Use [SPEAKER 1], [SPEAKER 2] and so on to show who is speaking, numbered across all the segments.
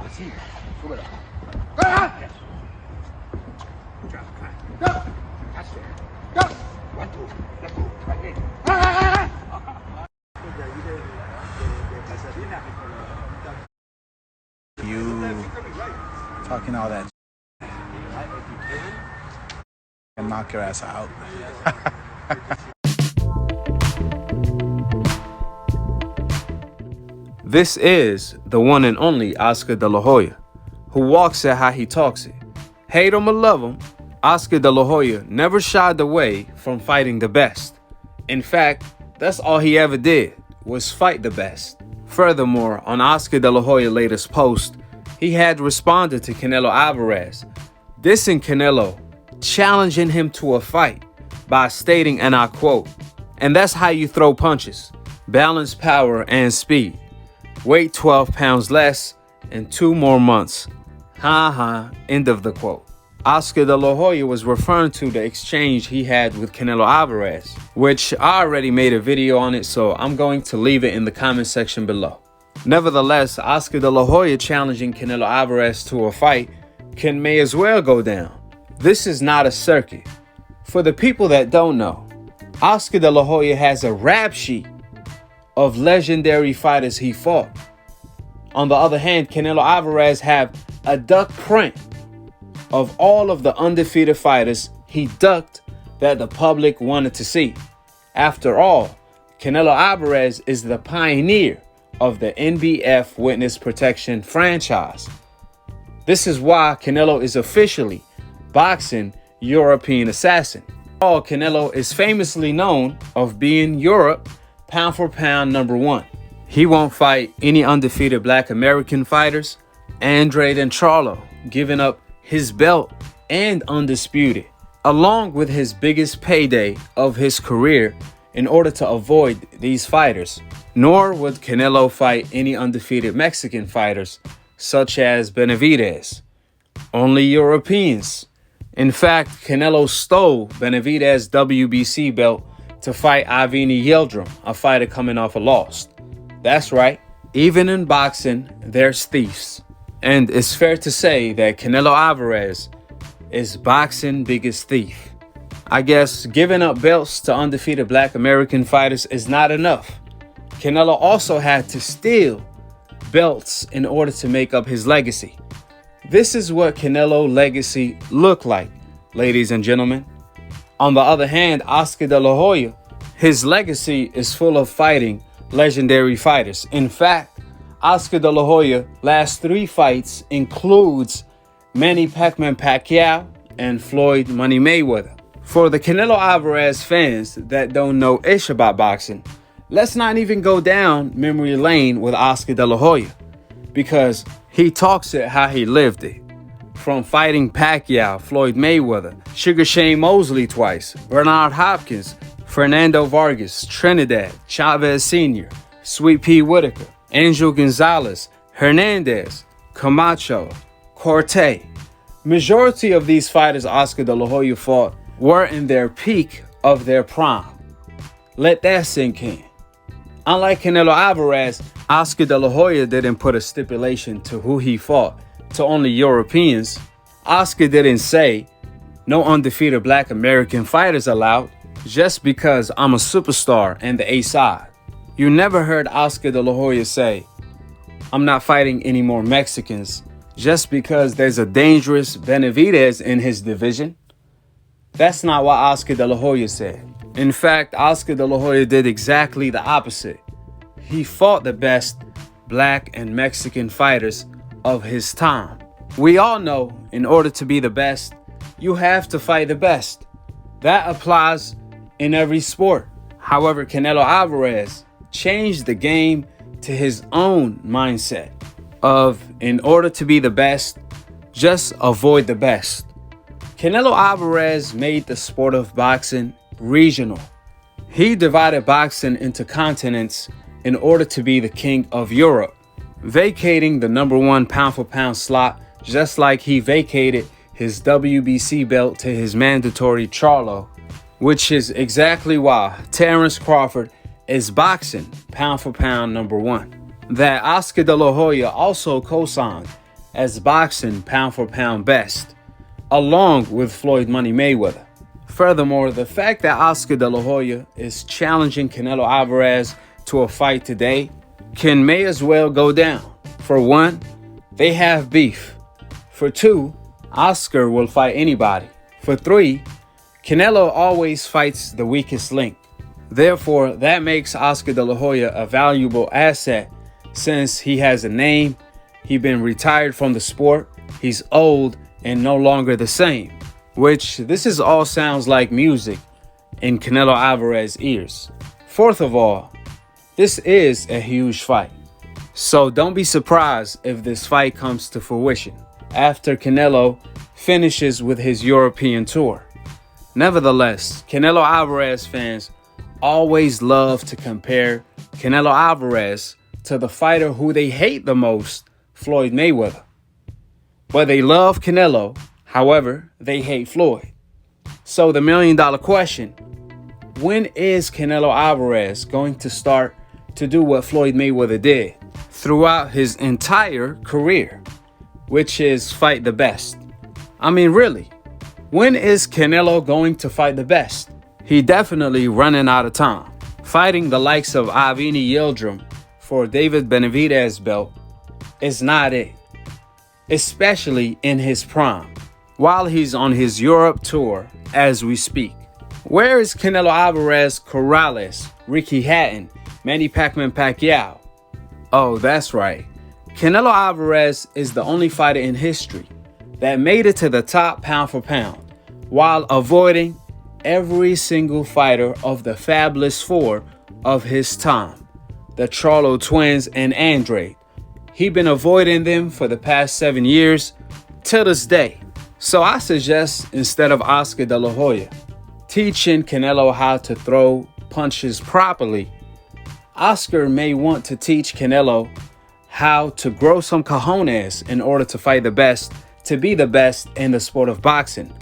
[SPEAKER 1] Así, súbelo.
[SPEAKER 2] You talking all that and knock your ass out.
[SPEAKER 3] This is the one and only Oscar De La Hoya, who walks it how he talks it. Hate him or love him, Oscar De La Hoya never shied away from fighting the best. In fact, that's all he ever did, was fight the best. Furthermore, on Oscar De La Hoya's latest post, he had responded to Canelo Alvarez, dissing Canelo, challenging him to a fight by stating, and I quote, "And that's how you throw punches, balance, power, and speed. Weight 12 pounds less in 2 more months. Ha ha," end of the quote. Oscar De La Hoya was referring to the exchange he had with Canelo Alvarez, which I already made a video on it, so I'm going to leave it in the comment section below. Nevertheless, Oscar De La Hoya challenging Canelo Alvarez to a fight may as well go down. This is not a circuit. For the people that don't know, Oscar De La Hoya has a rap sheet of legendary fighters he fought. On the other hand, Canelo Alvarez have a duck print of all of the undefeated fighters he ducked that the public wanted to see. After all, Canelo Alvarez is the pioneer of the NBF Witness Protection franchise. This is why Canelo is officially boxing European assassin. Canelo is famously known of being Europe pound for pound #1. He won't fight any undefeated black American fighters, Andrade and Charlo, giving up his belt and undisputed, along with his biggest payday of his career in order to avoid these fighters. Nor would Canelo fight any undefeated Mexican fighters such as Benavidez. Only Europeans. In fact, Canelo stole Benavidez's WBC belt to fight Avni Yildirim, a fighter coming off a loss. That's right, even in boxing, there's thieves. And it's fair to say that Canelo Alvarez is boxing's biggest thief. I guess giving up belts to undefeated black American fighters is not enough. Canelo also had to steal belts in order to make up his legacy. This is what Canelo's legacy looked like, ladies and gentlemen. On the other hand, Oscar De La Hoya, his legacy is full of fighting legendary fighters. In fact, Oscar De La Hoya's last 3 fights includes Manny Pacquiao and Floyd Money Mayweather. For the Canelo Alvarez fans that don't know ish about boxing, let's not even go down memory lane with Oscar De La Hoya, because he talks it how he lived it. From fighting Pacquiao, Floyd Mayweather, Sugar Shane Mosley twice, Bernard Hopkins, Fernando Vargas, Trinidad, Chavez Sr., Sweet Pea Whitaker, Angel Gonzalez, Hernandez, Camacho, Corte. Majority of these fighters Oscar De La Hoya fought were in their peak of their prime. Let that sink in. Unlike Canelo Alvarez, Oscar De La Hoya didn't put a stipulation to who he fought to only Europeans. Oscar didn't say, "No undefeated black American fighters allowed," just because I'm a superstar and the A-side. You never heard Oscar De La Hoya say, "I'm not fighting any more Mexicans," just because there's a dangerous Benavidez in his division. That's not what Oscar De La Hoya said. In fact, Oscar De La Hoya did exactly the opposite. He fought the best black and Mexican fighters of his time. We all know, in order to be the best, you have to fight the best. That applies in every sport. However, Canelo Alvarez changed the game to his own mindset of, in order to be the best, just avoid the best. Canelo Alvarez made the sport of boxing regional. He divided boxing into continents in order to be the king of Europe, vacating the #1 pound-for-pound slot, just like he vacated his WBC belt to his mandatory Charlo, which is exactly why Terence Crawford is boxing pound-for-pound #1. that Oscar De La Hoya also co-signed as boxing pound-for-pound best, along with Floyd Money Mayweather. Furthermore, the fact that Oscar De La Hoya is challenging Canelo Alvarez to a fight today may as well go down. For one, they have beef. For two, Oscar will fight anybody. For three, Canelo always fights the weakest link. Therefore, that makes Oscar De La Hoya a valuable asset since he has a name, he's been retired from the sport, he's old and no longer the same. Which this all sounds like music in Canelo Alvarez's ears. Fourth of all, this is a huge fight. So don't be surprised if this fight comes to fruition after Canelo finishes with his European tour. Nevertheless, Canelo Alvarez fans always love to compare Canelo Alvarez to the fighter who they hate the most, Floyd Mayweather. But they love Canelo, however, they hate Floyd. So the million-dollar question, when is Canelo Alvarez going to start to do what Floyd Mayweather did throughout his entire career, which is fight the best? I mean, really, when is Canelo going to fight the best? He definitely running out of time. Fighting the likes of Avni Yildirim for David Benavidez's belt is not it, especially in his prime, while he's on his Europe tour as we speak. Where is Canelo Alvarez, Corrales, Ricky Hatton, Manny Pacquiao? Oh, that's right. Canelo Alvarez is the only fighter in history that made it to the top pound for pound while avoiding every single fighter of the Fabulous Four of his time, the Charlo twins and Andrade. He's been avoiding them for the past 7 years till this day. So I suggest, instead of Oscar De La Hoya teaching Canelo how to throw punches properly, Oscar may want to teach Canelo how to grow some cojones in order to fight the best, to be the best in the sport of boxing.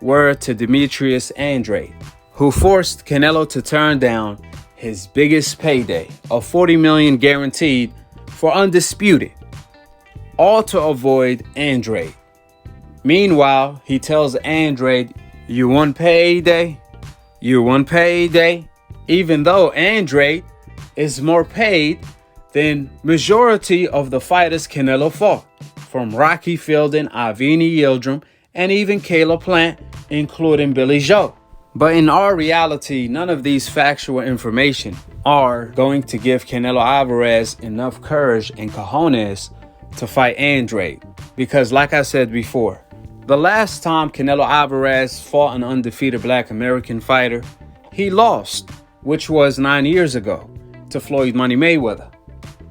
[SPEAKER 3] Word to Demetrius Andrade, who forced Canelo to turn down his biggest payday of $40 million guaranteed for Undisputed, all to avoid Andrade. Meanwhile, he tells Andrade, "You want payday? You want payday?" Even though Andrade is more paid than majority of the fighters Canelo fought, from Rocky Fielding, Avni Yildirim, and even Caleb Plant, including Billy Joe. But in our reality, none of these factual information are going to give Canelo Alvarez enough courage and cojones to fight Andrade. Because like I said before, the last time Canelo Alvarez fought an undefeated black American fighter, he lost, which was 9 years ago, to Floyd Money Mayweather.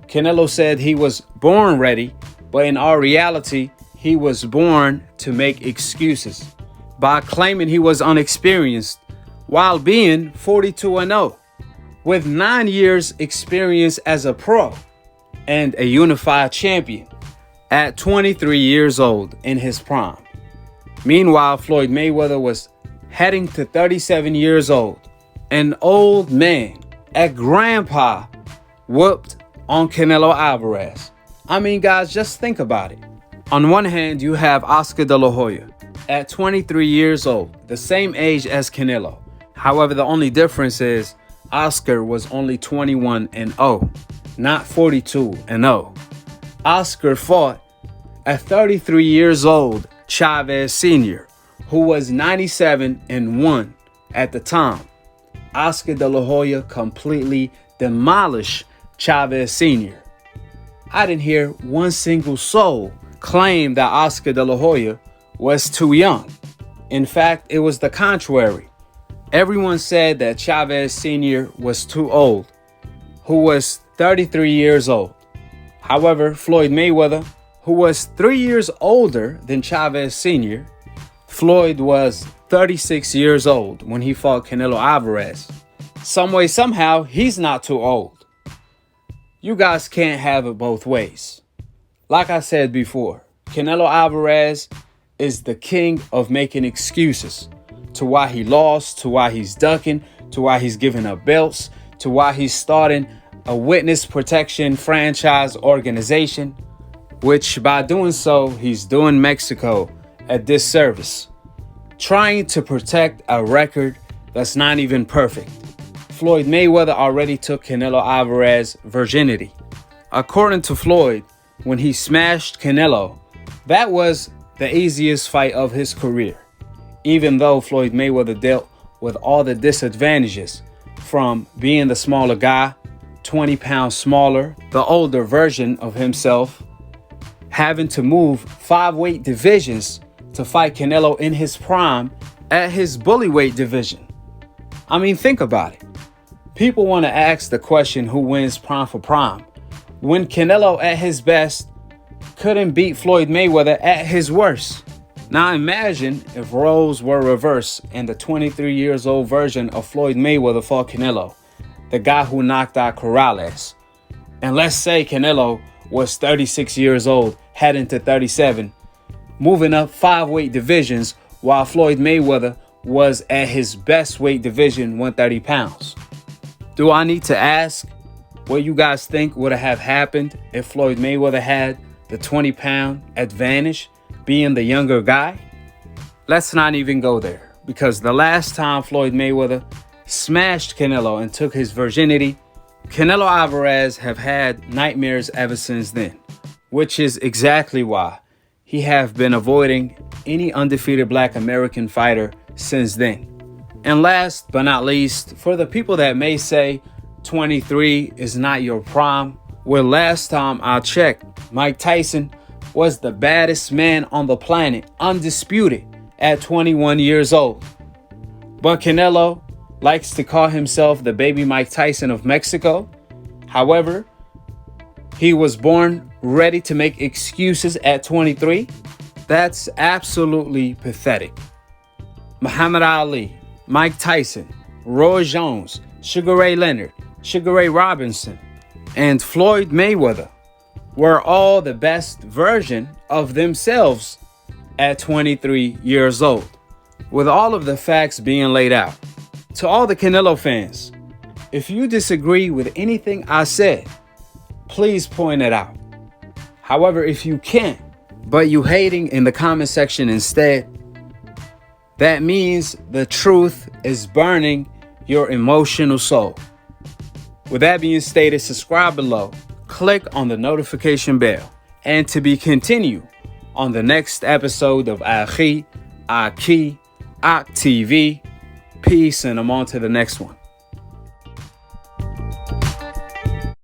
[SPEAKER 3] Canelo said he was born ready, but in our reality, he was born to make excuses by claiming he was unexperienced while being 42-0 with 9 years experience as a pro and a unified champion at 23 years old in his prime. Meanwhile, Floyd Mayweather was heading to 37 years old, an old man, a grandpa, whooped on Canelo Alvarez. I mean, guys, just think about it. On one hand, you have Oscar De La Hoya at 23 years old, the same age as Canelo. However, the only difference is Oscar was only 21-0, not 42-0. Oscar fought at 33 years old Chavez Sr., who was 97-1 at the time. Oscar De La Hoya completely demolished Chavez Sr. I didn't hear one single soul claim that Oscar De La Hoya was too young. In fact, it was the contrary. Everyone said that Chavez Sr. was too old, who was 33 years old. However, Floyd Mayweather, who was 3 years older than Chavez Sr., Floyd was 36 years old when he fought Canelo Alvarez. Some way, somehow, he's not too old. You guys can't have it both ways. Like I said before, Canelo Alvarez is the king of making excuses to why he lost, to why he's ducking, to why he's giving up belts, to why he's starting a witness protection franchise organization, which by doing so, he's doing Mexico a disservice, trying to protect a record that's not even perfect. Floyd Mayweather already took Canelo Alvarez's virginity. According to Floyd, when he smashed Canelo, that was the easiest fight of his career, even though Floyd Mayweather dealt with all the disadvantages from being the smaller guy, 20 pounds smaller, the older version of himself, having to move 5 weight divisions to fight Canelo in his prime at his bullyweight division. I mean, think about it. People want to ask the question, who wins prime for prime, when Canelo at his best couldn't beat Floyd Mayweather at his worst. Now imagine if roles were reversed and the 23 years old version of Floyd Mayweather fought Canelo, the guy who knocked out Corrales. And let's say Canelo was 36 years old, heading to 37, moving up 5 weight divisions, while Floyd Mayweather was at his best weight division, 130 pounds. Do I need to ask what you guys think would have happened if Floyd Mayweather had the 20-pound advantage, being the younger guy? Let's not even go there, because the last time Floyd Mayweather smashed Canelo and took his virginity, Canelo Alvarez have had nightmares ever since then, which is exactly why he have been avoiding any undefeated Black American fighter since then. And last but not least, for the people that may say 23 is not your prime, well, last time I checked, Mike Tyson was the baddest man on the planet, undisputed, at 21 years old. But Canelo likes to call himself the baby Mike Tyson of Mexico. However, he was born ready to make excuses at 23. That's absolutely pathetic. Muhammad Ali, Mike Tyson, Roy Jones, Sugar Ray Leonard, Sugar Ray Robinson, and Floyd Mayweather were all the best version of themselves at 23 years old. With all of the facts being laid out, to all the Canelo fans, if you disagree with anything I said, please point it out. However, if you can't, but you hating in the comment section instead, that means the truth is burning your emotional soul. With that being stated, subscribe below, click on the notification bell, and to be continued on the next episode of Akhi, Akhi, TV. Peace, and I'm on to the next one.